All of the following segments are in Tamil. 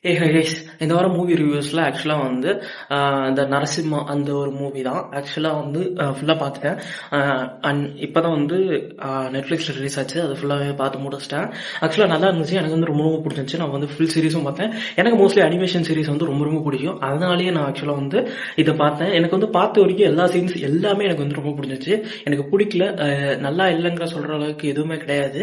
கைஸ், இந்த வாரம் மூவி ரிவ்யூஸில் ஆக்சுவலாக வந்து இந்த நரசிம்மா அந்த ஒரு மூவி தான் ஆக்சுவலாக வந்து ஃபுல்லாக பார்த்துட்டேன். அண்ட் இப்போ தான் வந்து நெட்ஃப்ளிக்ஸில் ரிலீஸ் ஆச்சு. அது ஃபுல்லாகவே பார்த்து முடிச்சிட்டேன். ஆக்சுவலாக நல்லா இருந்துச்சு. எனக்கு வந்து ரொம்ப ரொம்ப பிடிச்சிருந்துச்சு. நான் வந்து ஃபுல் சீரிஸும் பார்த்தேன். எனக்கு மோஸ்ட்லி அனிமேஷன் சீரிஸ் வந்து ரொம்ப ரொம்ப பிடிக்கும். அதனாலேயே நான் ஆக்சுவலாக வந்து இதை பார்த்தேன். எனக்கு வந்து பார்த்த வரைக்கும் எல்லா சீன்ஸ் எல்லாமே எனக்கு வந்து ரொம்ப பிடிச்சிருச்சு. எனக்கு பிடிக்கல நல்லா இல்லைங்கிற சொல்கிற அளவுக்கு எதுவுமே கிடையாது.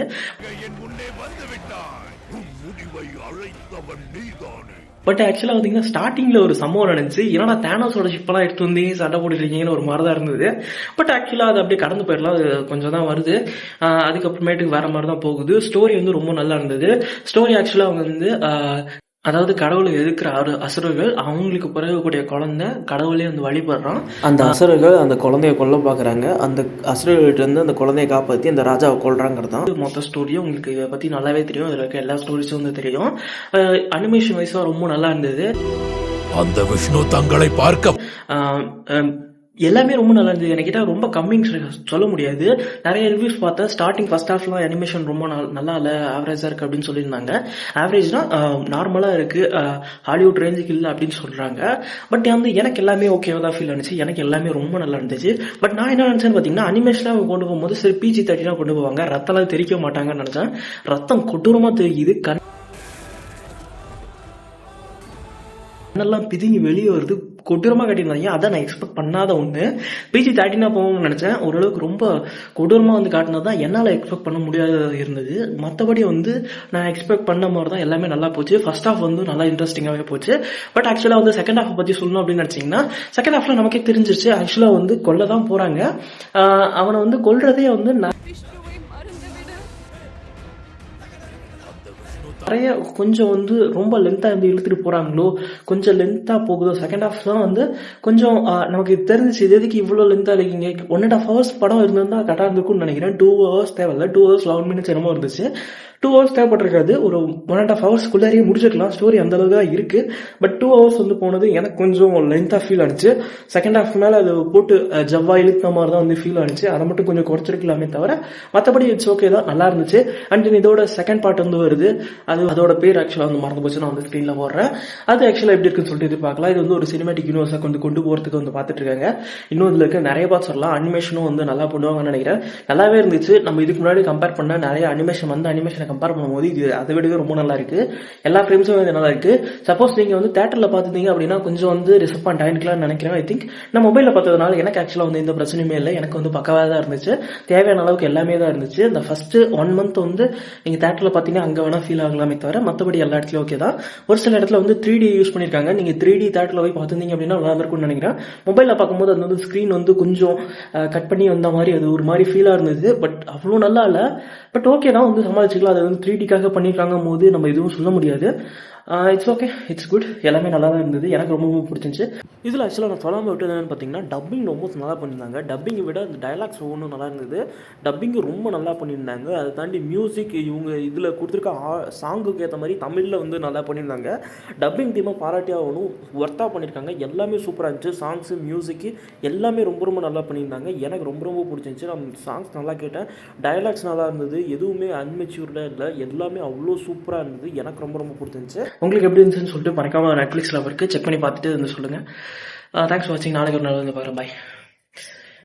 பட் ஆக்சுவலாக பார்த்தீங்கன்னா ஸ்டார்டிங்கில் ஒரு சம்பவம் நடந்துச்சு. ஏன்னா தேனோஸோட ஷிப்பெல்லாம் எடுத்து வந்து சண்டை போட்டுருக்கீங்கன்னு ஒரு மாதிரி தான் இருந்தது. பட் ஆக்சுவலாக அது அப்படியே கடந்து போயிடலாம். அது கொஞ்சம் தான் வருது. அதுக்கப்புறமேட்டுக்கு வேற மாதிரி தான் போகுது. ஸ்டோரி வந்து ரொம்ப நல்லா இருந்தது. ஸ்டோரி ஆக்சுவலாக அவங்க வந்து அதாவது கடவுளை எதிர்க்கிற அசுரர்கள் அவங்களுக்கு பிறகக்கூடிய குழந்தை கடவுளே வந்து வழிபடுறான். அந்த அசுரர்கள் அந்த குழந்தைய கொல்ல பார்க்குறாங்க. அந்த அசுரர்கள்ட்ட இருந்து அந்த குழந்தைய காப்பாற்றி அந்த ராஜாவை கொல்றாங்கிறது தான் மொத்த ஸ்டோரியும். உங்களுக்கு இதை பற்றி நல்லாவே தெரியும். இதில் இருக்க எல்லா ஸ்டோரிஸும் வந்து தெரியும். அனிமேஷன் வைஸாக ரொம்ப நல்லா இருந்தது. அந்த விஷ்ணு தங்களை பார்க்க எல்லாமே ரொம்ப நல்லா இருந்தது. என்கிட்ட ரொம்ப கம்மிங் சொல்ல முடியாது. நிறைய ரிவ்யூஸ் பார்த்தேன். ஸ்டார்டிங் ஃபர்ஸ்ட் ஹாஃப்லாம் அனிமேஷன் ரொம்ப நல்லா இல்லை, ஆவரேஜாக இருக்குது அப்படின்னு சொல்லியிருந்தாங்க. ஆவரேஜ்னா நார்மலாக இருக்குது, ஹாலிவுட் ரேஞ்சுக்கு இல்லை அப்படின்னு சொல்கிறாங்க. பட் வந்து எனக்கு எல்லாமே ஓகேவா தான் ஃபீல் ஆனிச்சு. எனக்கு எல்லாமே ரொம்ப நல்லா இருந்துச்சு. பட் நான் என்ன நினச்சேன்னு பார்த்தீங்கன்னா அனிமேஷனாக கொண்டு போகும்போது சரி PG-13 கொண்டு போவாங்க, ரத்தம்லாம் தெரிக்க மாட்டாங்கன்னு நினச்சேன். ரத்தம் கொடூரமாக தெரியுது. கண்ணெல்லாம் பிதுங்கி வெளியே வருது. கொடூரமாக காட்டியிருந்தாங்க. அதான் நான் எக்ஸ்பெக்ட் பண்ணாத ஒன்று. PG-13 போகணும்னு நினச்சேன். ஓரளவுக்கு ரொம்ப கொடூரமாக வந்து காட்டினது தான் என்னால் எக்ஸ்பெக்ட் பண்ண முடியாத இருந்தது. மற்றபடி வந்து நான் எக்ஸ்பெக்ட் பண்ண மாதிரி தான் எல்லாமே நல்லா போச்சு. ஃபர்ஸ்ட் ஹாஃப் வந்து நல்லா இன்ட்ரெஸ்டிங்காகவே போச்சு. பட் ஆக்சுவலாக வந்து செகண்ட் ஹாஃப் பற்றி சொல்லணும் அப்படின்னு நினச்சிங்கன்னா செகண்ட் ஹாஃபில் நமக்கே தெரிஞ்சிருச்சு. ஆக்சுவலாக வந்து கொல்ல தான் போகிறாங்க. அவனை வந்து கொல்றதே வந்து நிறைய கொஞ்சம் வந்து ரொம்ப லென்த்தாக வந்து இழுத்துட்டு போகிறாங்களோ, கொஞ்சம் லென்த்தாக போகுதோ. செகண்ட் ஹாஃப் தான் வந்து கொஞ்சம் நமக்கு தெரிஞ்சிச்சு இது எதுக்கு இவ்வளோ லென்த்தாக இருக்கீங்க. 1.5 hours படம் இருந்திருந்தால் கரெக்டாக இருந்திருக்கும்னு நினைக்கிறேன். 2 hours தேவையில்ல. 2 hours 11 minutes என்னமோ இருந்துச்சு. 2 hours தேவைப்பட்டிருக்காது. ஒரு 1.5 hours முடிச்சிருக்கலாம். ஸ்டோரி அந்த அளவுக்கு தான் இருக்கு. பட் 2 hours வந்து போனது எனக்கு கொஞ்சம் லென்த்தாக ஃபீல் ஆனிச்சு. செகண்ட் ஹாஃப் மேலே அது போட்டு ஜவ்வா இழுத்த மாதிரி தான் வந்து ஃபீல் ஆனிச்சு. அதை மட்டும் கொஞ்சம் குறைச்சிருக்கலாமே தவிர மற்றபடி இட்ஸ் ஓகே தான், நல்லா இருந்துச்சு. அண்ட் இதோட செகண்ட் பார்ட் வந்து வருது. அதோட பேர் ஆக்சுவலாக வந்து மறந்து போச்சு. நான் வந்து ஸ்க்ரீனில் போடுறேன். அது ஆக்சுவலாக எப்படி இருக்குன்னு சொல்லிட்டு எதிர்பார்க்கலாம். இது வந்து ஒரு சினிமேட்டிக் யூனிவர்ஸாக கொண்டு போகிறதுக்கு வந்து பார்த்துட்டு இருக்காங்க. இன்னும் இதில் இருக்க நிறைய பார்த்து சொல்லலாம். அனிமேஷனும் வந்து நல்லா பண்ணுவாங்கன்னு நினைக்கிறேன். நல்லாவே இருந்துச்சு. நம்ம இதுக்கு முன்னாடி கம்பேர் பண்ண நிறைய அனிமேஷனை கம்பேர் பண்ணும்போது இது அதை விடவே ரொம்ப நல்லா இருக்கு. எல்லா ஃப்ரேம்ஸும் வந்து நல்லா இருக்கு. சப்போஸ் நீங்க வந்து தேட்டரில் பார்த்துட்டீங்க அப்படின்னா கொஞ்சம் வந்து டிசப்பாயிண்ட் ஆகிக்கலாம்னு நினைக்கிறேன். ஐ திங்க் நான் மொபைலில் பார்த்ததுனால எனக்கு ஆக்சுவலாக வந்து எந்த பிரச்சனையுமே இல்லை. எனக்கு வந்து பக்கவாக தான் இருந்துச்சு. தேவையான அளவுக்கு எல்லாமே தான் இருந்துச்சு. இந்த ஃபர்ஸ்ட் 1 month வந்து நீங்கள் தேட்டரில் பார்த்தீங்கன்னா அங்கே வேணா ஃபீல் ஆகலாமே தவிர மற்றபடி எல்லா இடத்துலையும் ஓகே தான். ஒரு சில இடத்துல வந்து 3D யூஸ் பண்ணியிருக்காங்க. நீங்கள் 3D தேட்டரில் போய் பார்த்துருந்தீங்க அப்படின்னா நல்லா இருக்கும்னு நினைக்கிறேன். மொபைலில் பார்க்கும்போது அது வந்து ஸ்க்ரீன் வந்து கொஞ்சம் கட் பண்ணி வந்த மாதிரி அது ஒரு மாதிரி ஃபீலாக இருந்தது. பட் அவ்வளோ நல்லா இல்லை. பட் ஓகே தான், வந்து சமாளிச்சுக்கலாம். அது வந்து 3Dக்காக பண்ணியிருக்காங்க போது நம்ம எதுவும் சொல்ல முடியாது. It's okay, it's good. எல்லாமே நல்லா தான் இருந்தது. எனக்கு ரொம்ப ரொம்ப பிடிச்சிருந்துச்சு. இதில் ஆக்சுவலாக நான் சொல்லாமல் விட்டு என்னன்னு பார்த்தீங்கன்னா டப்பிங் ரொம்ப நல்லா பண்ணியிருந்தாங்க. டப்பிங்கை விட அந்த டைலாக்ஸ் ஒவ்வொன்றும் நல்லா இருந்தது. டப்பிங்கு ரொம்ப நல்லா பண்ணியிருந்தாங்க. அதை தாண்டி மியூசிக் இவங்க இதில் கொடுத்துருக்க சாங்குக்கு ஏற்ற மாதிரி தமிழில் வந்து நல்லா பண்ணியிருந்தாங்க. டப்பிங் டீமை பாராட்டி ஆகணும். ஒர்த்தாக பண்ணியிருக்காங்க. எல்லாமே சூப்பராக இருந்துச்சு. சாங்ஸு மியூசிக்கு எல்லாமே ரொம்ப ரொம்ப நல்லா பண்ணியிருந்தாங்க. எனக்கு ரொம்ப ரொம்ப பிடிச்சிருந்துச்சு. நான் சாங்ஸ் நல்லா கேட்டேன். டைலாக்ஸ் நல்லா இருந்தது. எதுவுமே அன்மெச்சூர்டாக இல்லை. எல்லாமே அவ்வளோ சூப்பராக இருந்தது. எனக்கு ரொம்ப ரொம்ப பிடிச்சிருந்துச்சு. உங்களுக்கு எப்படி இருந்துச்சுன்னு சொல்லிட்டு மறக்காம நெட்ஃப்ளிக்ஸில் இருக்கு, செக் பண்ணி பார்த்துட்டு வந்து சொல்லுங்கள். தேங்க்ஸ் ஃபார் வாட்சிங். நாளைக்கு ஒரு நாள் வந்து பார்க்குறேன். பாய்.